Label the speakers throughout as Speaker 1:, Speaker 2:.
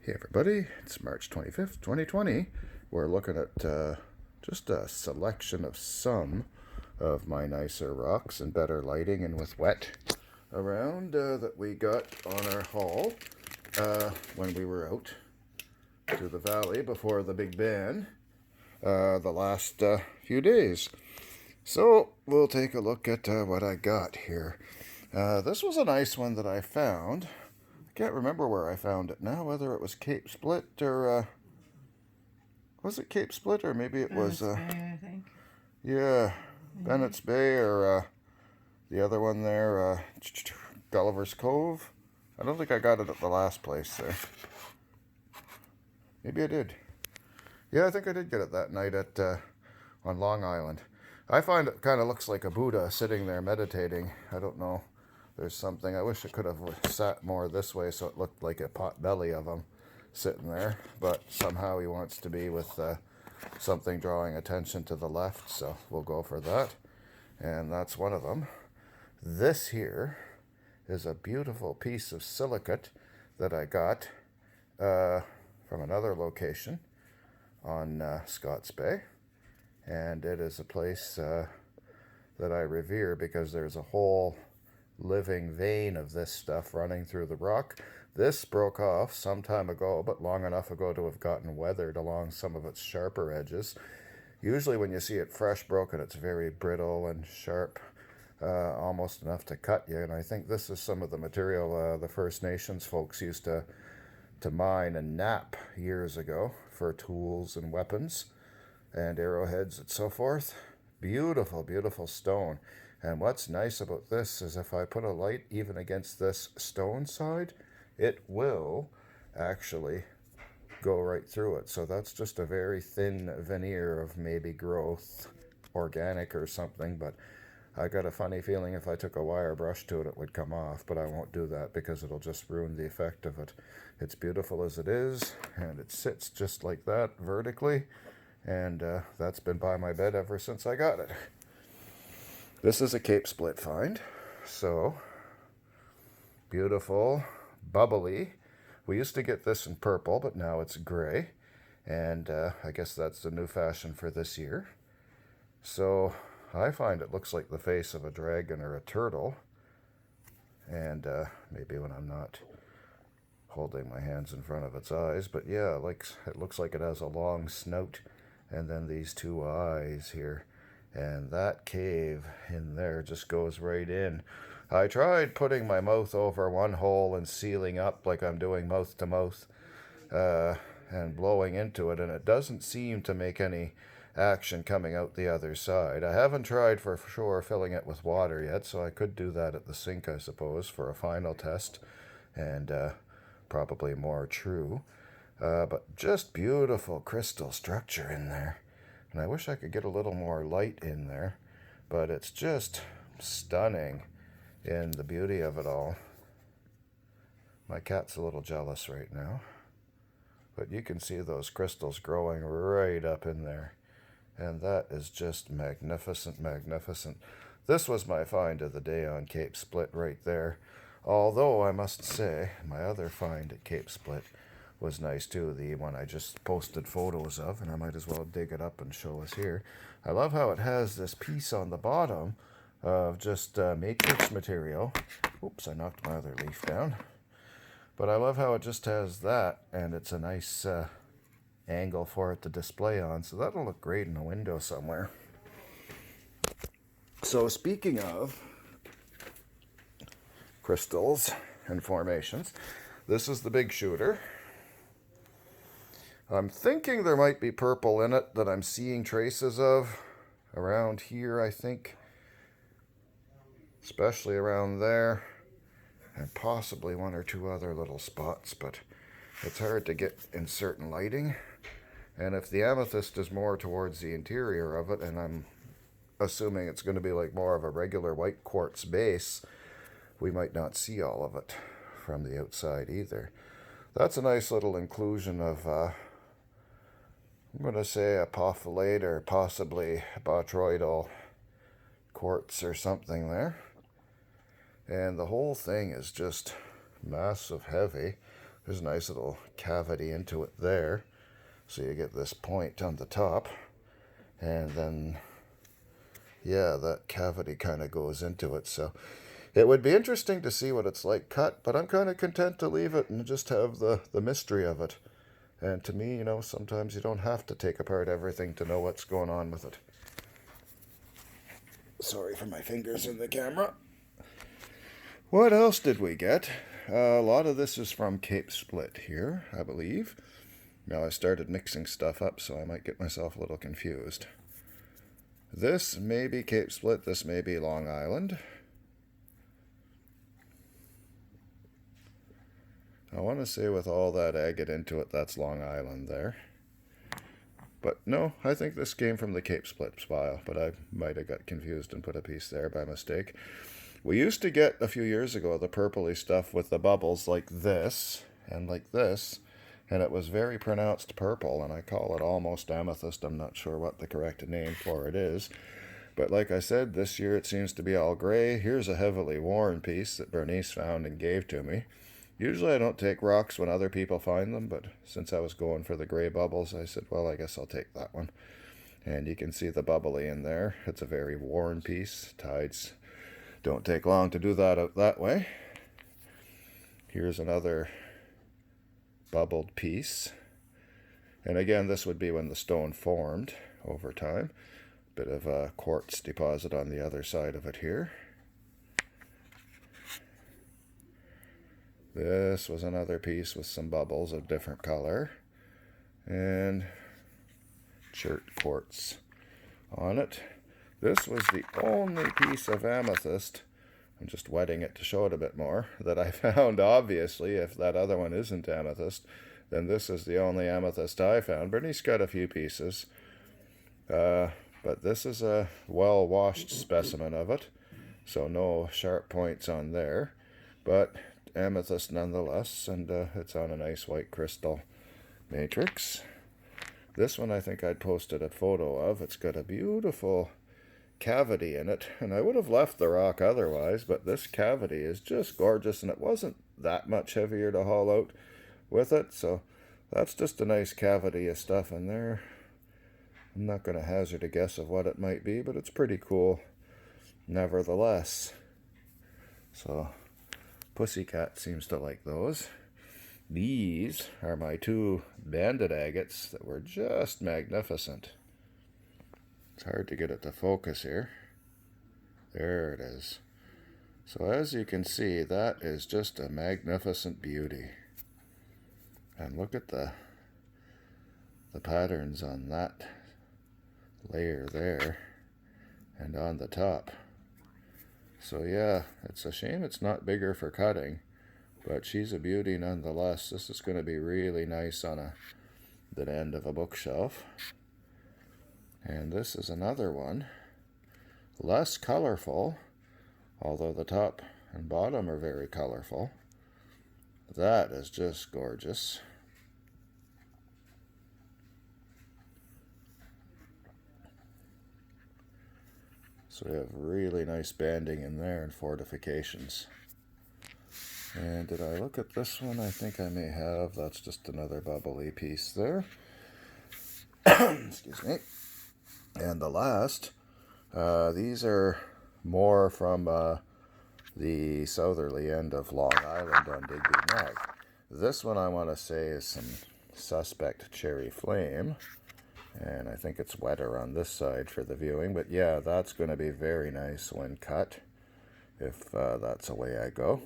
Speaker 1: Hey everybody, it's March 25th, 2020. We're looking at just a selection of some of my nicer rocks and better lighting and with wet around that we got on our haul when we were out to the valley before the big ban the last few days. So we'll take a look at what I got here. This was a nice one that I found. Can't remember where I found it now, whether it was Cape Split or was it Cape Split or maybe it was
Speaker 2: Bay, I think.
Speaker 1: yeah,
Speaker 2: Maybe.
Speaker 1: Bennett's Bay or the other one there, Gulliver's Cove. I don't think I got it at the last place there. Maybe I did. Yeah, I think I did get it that night at on Long Island. I find it kind of looks like a Buddha sitting there meditating. I don't know. There's something. I wish it could have sat more this way so it looked like a pot belly of him sitting there. But somehow he wants to be with something drawing attention to the left, so we'll go for that. And that's one of them. This here is a beautiful piece of silicate that I got from another location on Scotts Bay. And it is a place that I revere because there's a whole living vein of this stuff running through the rock. This broke off some time ago, but long enough ago to have gotten weathered along some of its sharper edges. Usually when you see it fresh broken, it's very brittle and sharp, almost enough to cut you. And I think this is some of the material the First Nations folks used to mine and knap years ago for tools and weapons and arrowheads and so forth. Beautiful, beautiful stone. And what's nice about this is if I put a light even against this stone side, it will actually go right through it. So that's just a very thin veneer of maybe growth, organic or something, but I got a funny feeling if I took a wire brush to it, it would come off, but I won't do that because it'll just ruin the effect of it. It's beautiful as it is, and it sits just like that vertically, and that's been by my bed ever since I got it. This is a Cape Split find, so beautiful, bubbly. We used to get this in purple, but now it's gray, and I guess that's the new fashion for this year. So I find it looks like the face of a dragon or a turtle, and maybe when I'm not holding my hands in front of its eyes, but yeah, like it looks like it has a long snout and then these two eyes here. And that cave in there just goes right in. I tried putting my mouth over one hole and sealing up like I'm doing mouth to mouth and blowing into it, and it doesn't seem to make any action coming out the other side. I haven't tried for sure filling it with water yet, so I could do that at the sink, I suppose, for a final test and probably more true. But just beautiful crystal structure in there. And I wish I could get a little more light in there, but it's just stunning in the beauty of it all. My cat's a little jealous right now, but you can see those crystals growing right up in there, and that is just magnificent, magnificent. This was my find of the day on Cape Split right there, although I must say my other find at Cape Split was nice too, the one I just posted photos of, and I might as well dig it up and show us here. I love how it has this piece on the bottom of just matrix material. Oops, I knocked my other leaf down. But I love how it just has that, and it's a nice angle for it to display on, so that'll look great in a window somewhere. So speaking of crystals and formations, this is the big shooter. I'm thinking there might be purple in it that I'm seeing traces of around here, I think. Especially around there. And possibly one or two other little spots, but it's hard to get in certain lighting. And if the amethyst is more towards the interior of it, and I'm assuming it's going to be like more of a regular white quartz base, we might not see all of it from the outside either. That's a nice little inclusion of I'm going to say apophyllite or possibly botryoidal quartz or something there. And the whole thing is just massive heavy. There's a nice little cavity into it there. So you get this point on the top. And then, yeah, that cavity kind of goes into it. So it would be interesting to see what it's like cut, but I'm kind of content to leave it and just have the mystery of it. And to me, you know, sometimes you don't have to take apart everything to know what's going on with it. Sorry for my fingers in the camera. What else did we get? A lot of this is from Cape Split here, I believe. Now I started mixing stuff up, so I might get myself a little confused. This may be Cape Split, this may be Long Island. I want to say with all that agate into it, that's Long Island there. But no, I think this came from the Cape Split file, but I might have got confused and put a piece there by mistake. We used to get, a few years ago, the purpley stuff with the bubbles like this, and it was very pronounced purple, and I call it almost amethyst. I'm not sure what the correct name for it is. But like I said, this year it seems to be all gray. Here's a heavily worn piece that Bernice found and gave to me. Usually I don't take rocks when other people find them, but since I was going for the gray bubbles, I said, well, I guess I'll take that one. And you can see the bubbly in there. It's a very worn piece. Tides don't take long to do that out that way. Here's another bubbled piece. And again, this would be when the stone formed over time. Bit of a quartz deposit on the other side of it here. This was another piece with some bubbles of different color and chert quartz on it. This was the only piece of amethyst, I'm just wetting it to show it a bit more, that I found. Obviously, if that other one isn't amethyst, then this is the only amethyst I found. Bernice got a few pieces, but this is a well-washed specimen of it, so no sharp points on there, but amethyst nonetheless, and it's on a nice white crystal matrix. This one I think I'd posted a photo of. It's got a beautiful cavity in it, and I would have left the rock otherwise, but this cavity is just gorgeous, and it wasn't that much heavier to haul out with it, so that's just a nice cavity of stuff in there. I'm not going to hazard a guess of what it might be, but it's pretty cool nevertheless. So Pussycat seems to like those. These are my two banded agates that were just magnificent. It's hard to get it to focus here. There it is. So as you can see, that is just a magnificent beauty. And look at the patterns on that layer there and on the top. So yeah, it's a shame it's not bigger for cutting, but she's a beauty nonetheless. This is going to be really nice on the end of a bookshelf. And this is another one, less colorful, although the top and bottom are very colorful. That is just gorgeous. So we have really nice banding in there and fortifications. And did I look at this one? I think I may have. That's just another bubbly piece there. Excuse me. And the last, these are more from the southerly end of Long Island on Digby Neck. This one I want to say is some suspect cherry flame. And I think it's wetter on this side for the viewing. But yeah, that's going to be very nice when cut, if that's the way I go.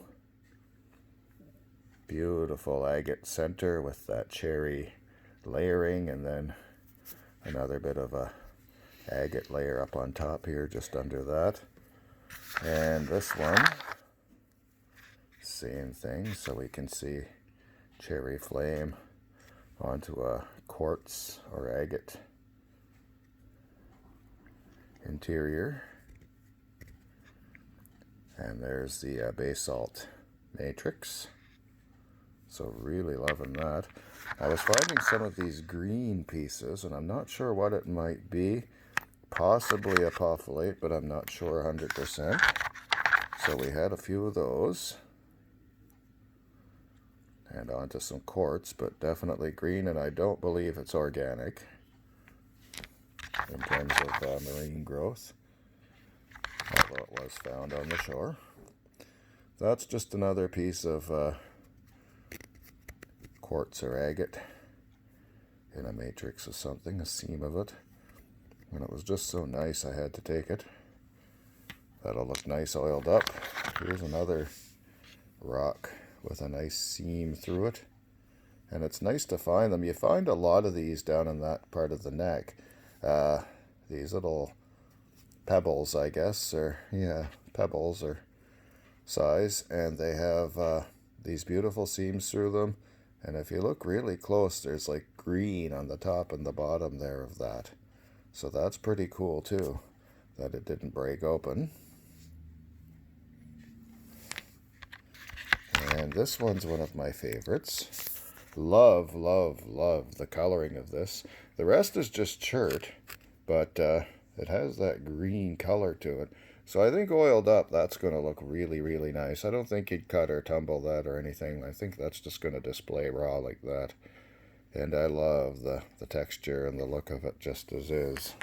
Speaker 1: Beautiful agate center with that cherry layering, and then another bit of a agate layer up on top here, just under that. And this one, same thing, so we can see cherry flame onto a quartz or agate interior. And there's the basalt matrix. So really loving that. I was finding some of these green pieces, and I'm not sure what it might be. Possibly apophyllite, but I'm not sure 100%. So we had a few of those. And onto some quartz, but definitely green, and I don't believe it's organic in terms of marine growth, although it was found on the shore. That's just another piece of quartz or agate in a matrix of something, a seam of it. And it was just so nice I had to take it. That'll look nice oiled up. Here's another rock with a nice seam through it. And it's nice to find them. You find a lot of these down in that part of the neck. These little pebbles, I guess, or yeah, pebbles or size. And they have these beautiful seams through them. And if you look really close, there's like green on the top and the bottom there of that. So that's pretty cool too, that it didn't break open. And this one's one of my favorites. Love, love, love the coloring of this. The rest is just chert, but it has that green color to it. So I think oiled up, that's going to look really, really nice. I don't think you'd cut or tumble that or anything. I think that's just going to display raw like that. And I love the texture and the look of it just as is.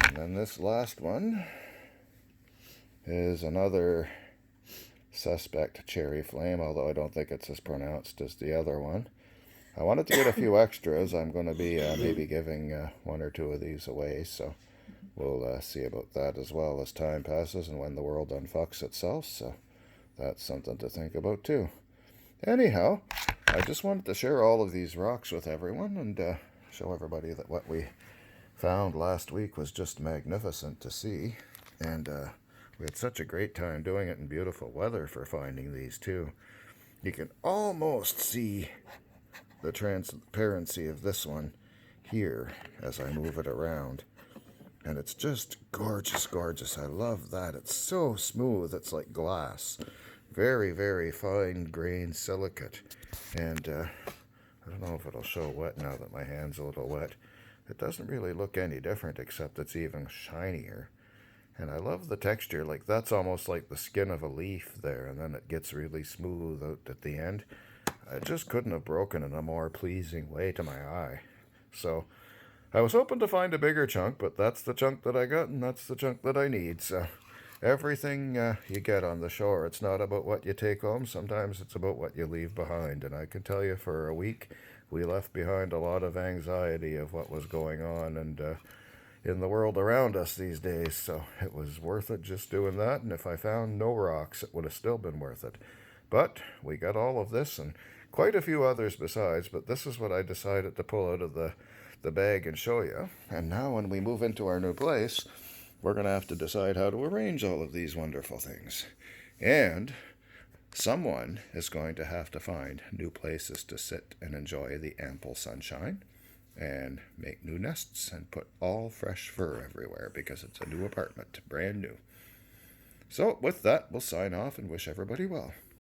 Speaker 1: And then this last one is another suspect cherry flame, although I don't think it's as pronounced as the other one. I wanted to get a few extras. I'm going to be maybe giving one or two of these away, so we'll see about that as well as time passes and when the world unfucks itself, so that's something to think about too. Anyhow, I just wanted to share all of these rocks with everyone and show everybody that what we found last week was just magnificent to see. And we had such a great time doing it in beautiful weather for finding these too. You can almost see the transparency of this one here as I move it around. And it's just gorgeous, gorgeous. I love that. It's so smooth. It's like glass. Very, very fine grained silicate. And I don't know if it'll show wet now that my hand's a little wet. It doesn't really look any different except it's even shinier. And I love the texture. Like that's almost like the skin of a leaf there. And then it gets really smooth out at the end. I just couldn't have broken in a more pleasing way to my eye. So I was hoping to find a bigger chunk, but that's the chunk that I got, and that's the chunk that I need. So everything you get on the shore, it's not about what you take home. Sometimes it's about what you leave behind. And I can tell you for a week, we left behind a lot of anxiety of what was going on and in the world around us these days. So it was worth it just doing that. And if I found no rocks, it would have still been worth it. But we got all of this and quite a few others besides. But this is what I decided to pull out of the bag and show you. And now when we move into our new place, we're going to have to decide how to arrange all of these wonderful things. And someone is going to have to find new places to sit and enjoy the ample sunshine and make new nests and put all fresh fur everywhere because it's a new apartment, brand new. So with that, we'll sign off and wish everybody well.